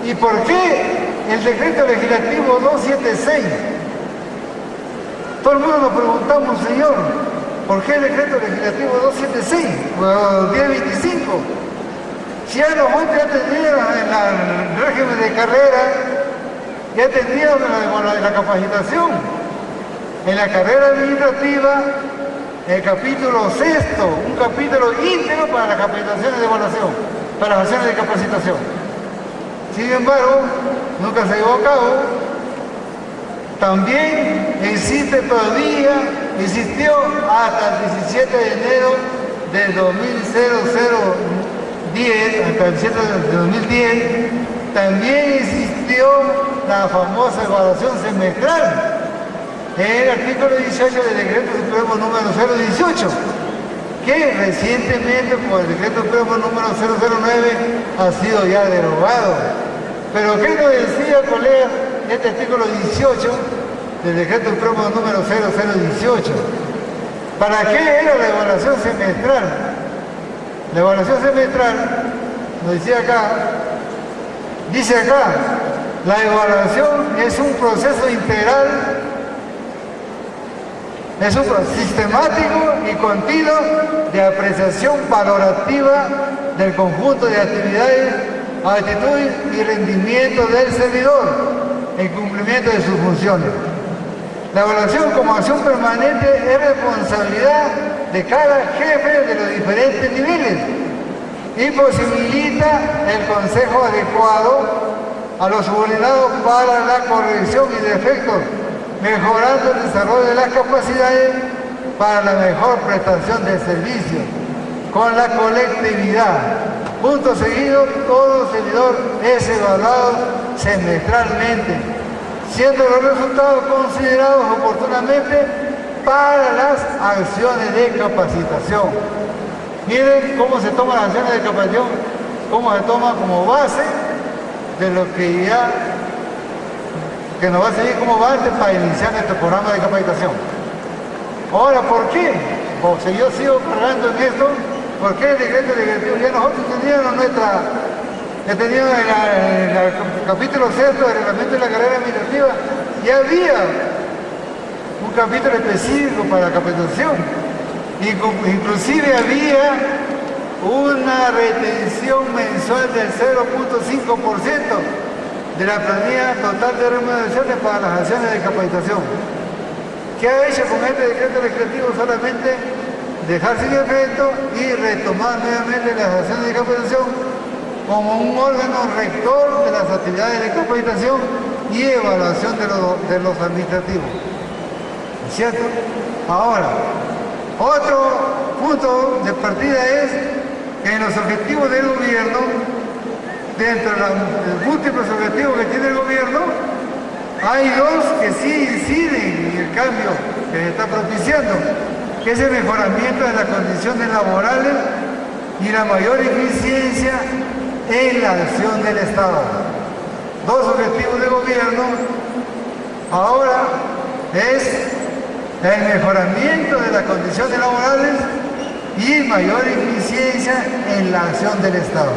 ¿Y por qué el decreto legislativo 276? Todo el mundo nos preguntamos, señor, ¿por qué el decreto legislativo 276 o 1025? Si ya los montes ya tenían en el régimen de carrera, ya tenían la capacitación. En la carrera administrativa, el capítulo sexto, un capítulo íntegro para las capacitaciones de evaluación, para las acciones de capacitación. Sin embargo, nunca se llevó a cabo. También existe todavía, existió hasta el 17 de enero de 2010, hasta el 7 de 2010, también existió la famosa evaluación semestral, en el artículo 18 del Decreto Supremo número 018, que recientemente por el Decreto Supremo número 009 ha sido ya derogado. Pero ¿qué nos decía, colega, este artículo 18 del Decreto Supremo número 0018? ¿Para qué era la evaluación semestral? La evaluación semestral, nos decía acá, dice acá, la evaluación es un proceso integral, es un proceso sistemático y continuo de apreciación valorativa del conjunto de actividades, actitudes y rendimiento del servidor en cumplimiento de sus funciones. La evaluación como acción permanente es responsabilidad de cada jefe de los diferentes niveles y posibilita el consejo adecuado a los subordinados para la corrección y defectos, mejorando el desarrollo de las capacidades para la mejor prestación de servicios con la colectividad. Punto seguido, todo servidor es evaluado semestralmente, siendo los resultados considerados oportunamente para las acciones de capacitación. Miren cómo se toman las acciones de capacitación, cómo se toma como base de lo que ya que nos va a seguir como base para iniciar nuestro programa de capacitación. Ahora, ¿por qué? Si yo sigo cargando en esto, ¿por qué el decreto legislativo? Ya nosotros teníamos en el capítulo 6 del reglamento de la carrera administrativa, ya había un capítulo específico para la capacitación. Inclusive había una retención mensual del 0.5% de la planilla total de remuneraciones para las acciones de capacitación. ¿Qué ha hecho con este decreto legislativo? Solamente dejar sin efecto y retomar nuevamente las acciones de capacitación como un órgano rector de las actividades de capacitación y evaluación de los administrativos. ¿Cierto? Ahora, otro punto de partida es que en los objetivos del gobierno, dentro de los múltiples objetivos que tiene el gobierno, hay dos que sí inciden en el cambio que se está propiciando, que es el mejoramiento de las condiciones laborales y la mayor eficiencia en la acción del Estado. Dos objetivos de gobierno ahora es el mejoramiento de las condiciones laborales y mayor eficiencia en la acción del Estado.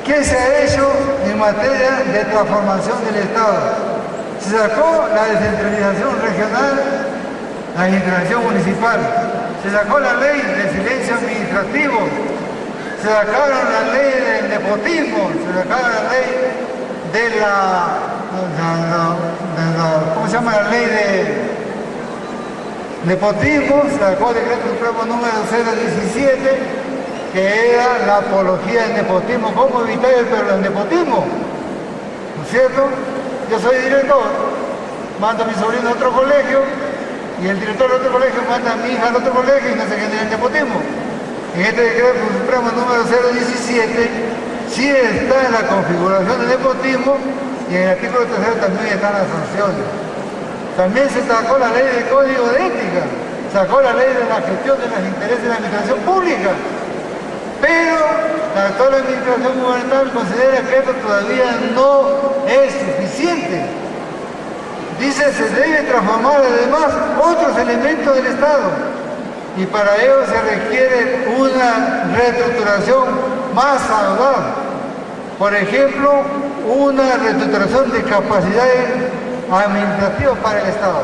¿Qué se ha hecho en materia de transformación del Estado? Se sacó la descentralización regional, la integración municipal, se sacó la ley de silencio administrativo, se sacaron la ley del nepotismo, se sacaron la ley de ¿cómo se llama? La ley de nepotismo, se sacó el decreto supremo número 017, que era la apología del nepotismo. ¿Cómo evitar el nepotismo? ¿No es cierto? Yo soy director, mando a mi sobrino a otro colegio, y el director de otro colegio manda a mi hija al otro colegio y no se genera el nepotismo. En este decreto supremo número 017 sí está en la configuración del nepotismo, y en el artículo 3 también están las sanciones. También se sacó la ley del código de ética, sacó la ley de la gestión de los intereses de la administración pública, pero la actual administración gubernamental considera que esto todavía no es suficiente. Dice, se debe transformar además otros elementos del Estado, y para ello se requiere una reestructuración más saludable. Por ejemplo, una reestructuración de capacidades administrativas para el Estado.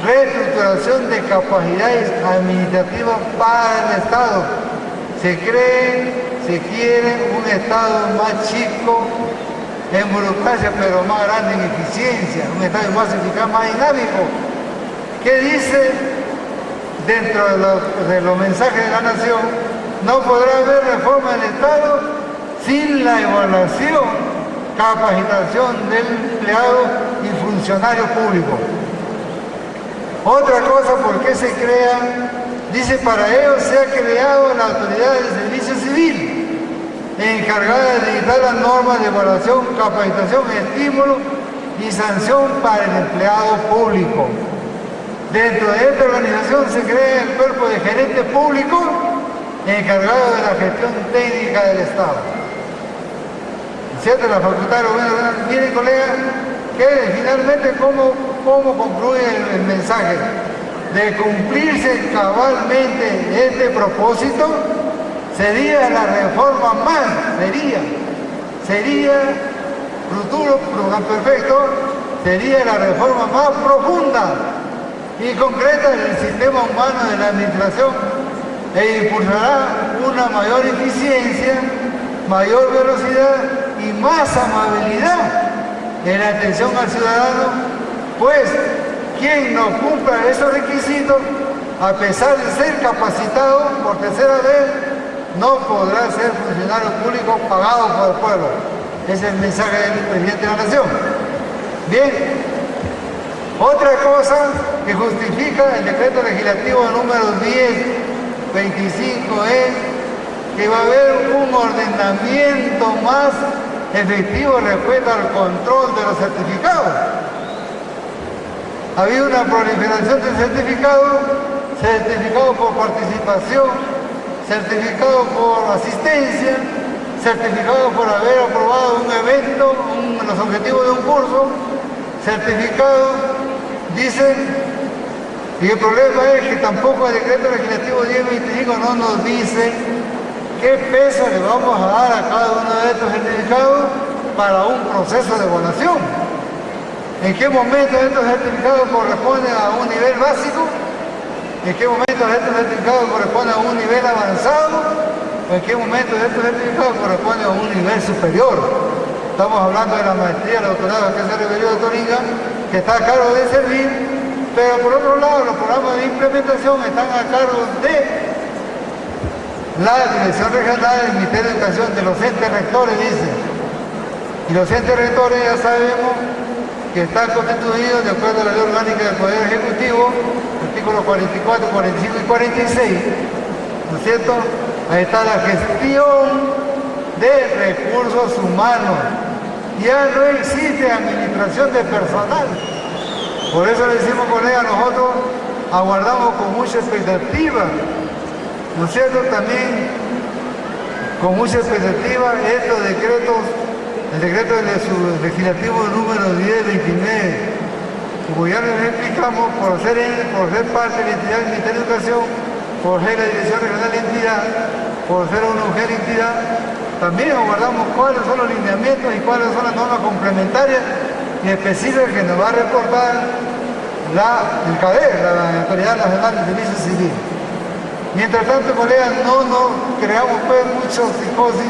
Reestructuración de capacidades administrativas para el Estado. Se quiere un Estado más chico en burocracia, pero más grande en eficiencia, un Estado más eficaz, más dinámico. ¿Qué dice dentro de los mensajes de la Nación? No podrá haber reforma del Estado sin la evaluación, capacitación del empleado y funcionario público. Otra cosa, ¿por qué se crea? Dice, para ello se ha creado la Autoridad del Servicio Civil, encargada de dictar las normas de evaluación, capacitación, estímulo y sanción para el empleado público. Dentro de esta organización se crea el cuerpo de gerente público encargado de la gestión técnica del Estado. ¿Cierto? La Facultad de Gobierno. Miren, colegas, que finalmente cómo concluye el mensaje. De cumplirse cabalmente este propósito, sería la reforma más, sería futuro perfecto, sería la reforma más profunda y concreta del sistema humano de la administración e impulsará una mayor eficiencia, mayor velocidad y más amabilidad en la atención al ciudadano, pues quien no cumpla esos requisitos, a pesar de ser capacitado por tercera vez, no podrá ser funcionario público pagado por el pueblo. Ese es el mensaje del presidente de la Nación. Bien, otra cosa que justifica el decreto legislativo número 1025 es que va a haber un ordenamiento más efectivo respecto al control de los certificados. Ha habido una proliferación de certificados, certificado por participación, certificado por asistencia, certificado por haber aprobado un evento, los objetivos de un curso, certificado, dicen, y el problema es que tampoco el decreto legislativo 1025 no nos dice qué peso le vamos a dar a cada uno de estos certificados para un proceso de evaluación. ¿En qué momento estos certificados corresponden a un nivel básico? ¿En qué momento estos certificados corresponden a un nivel avanzado? ¿En qué momento estos certificados corresponden a un nivel superior? Estamos hablando de la maestría, el doctorado que se refirió a Toringa, que está a cargo de servir, pero por otro lado los programas de implementación están a cargo de la Dirección Regional del Ministerio de Educación, de los entes rectores, dice. Y los entes rectores ya sabemos que están constituidos de acuerdo a la Ley Orgánica del Poder Ejecutivo, artículos 44, 45 y 46, ¿no es cierto? Ahí está la gestión de recursos humanos. Ya no existe administración de personal. Por eso le decimos, colegas, nosotros aguardamos con mucha expectativa, ¿no es cierto? También con mucha expectativa estos decretos, el decreto legislativo número 1029, como ya les explicamos, por ser parte de la entidad del Ministerio de Educación, por ser la Dirección Regional de Entidad, por ser una mujer entidad, también aguardamos cuáles son los lineamientos y cuáles son las normas complementarias y específicas que nos va a reportar el CADER, la Autoridad Nacional de Servicio Civil. Mientras tanto, colegas, no nos creamos pues mucho psicosis.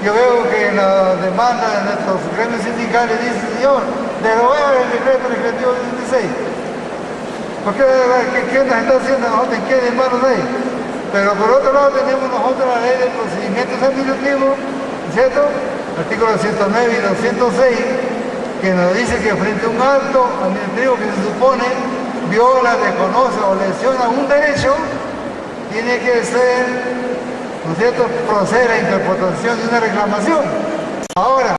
Yo veo que en la demanda de nuestros gremios sindicales dice, señor, derogar el decreto legislativo 16. ¿Por qué nos está haciendo nosotros? ¿En qué demandas hay? Pero por otro lado tenemos nosotros la ley de procedimientos administrativos, ¿cierto? Artículos 109 y 206, que nos dice que frente a un acto administrativo que se supone viola, desconoce o lesiona un derecho, tiene que ser, ¿no es cierto?, proceder a la interpretación de una reclamación. Ahora,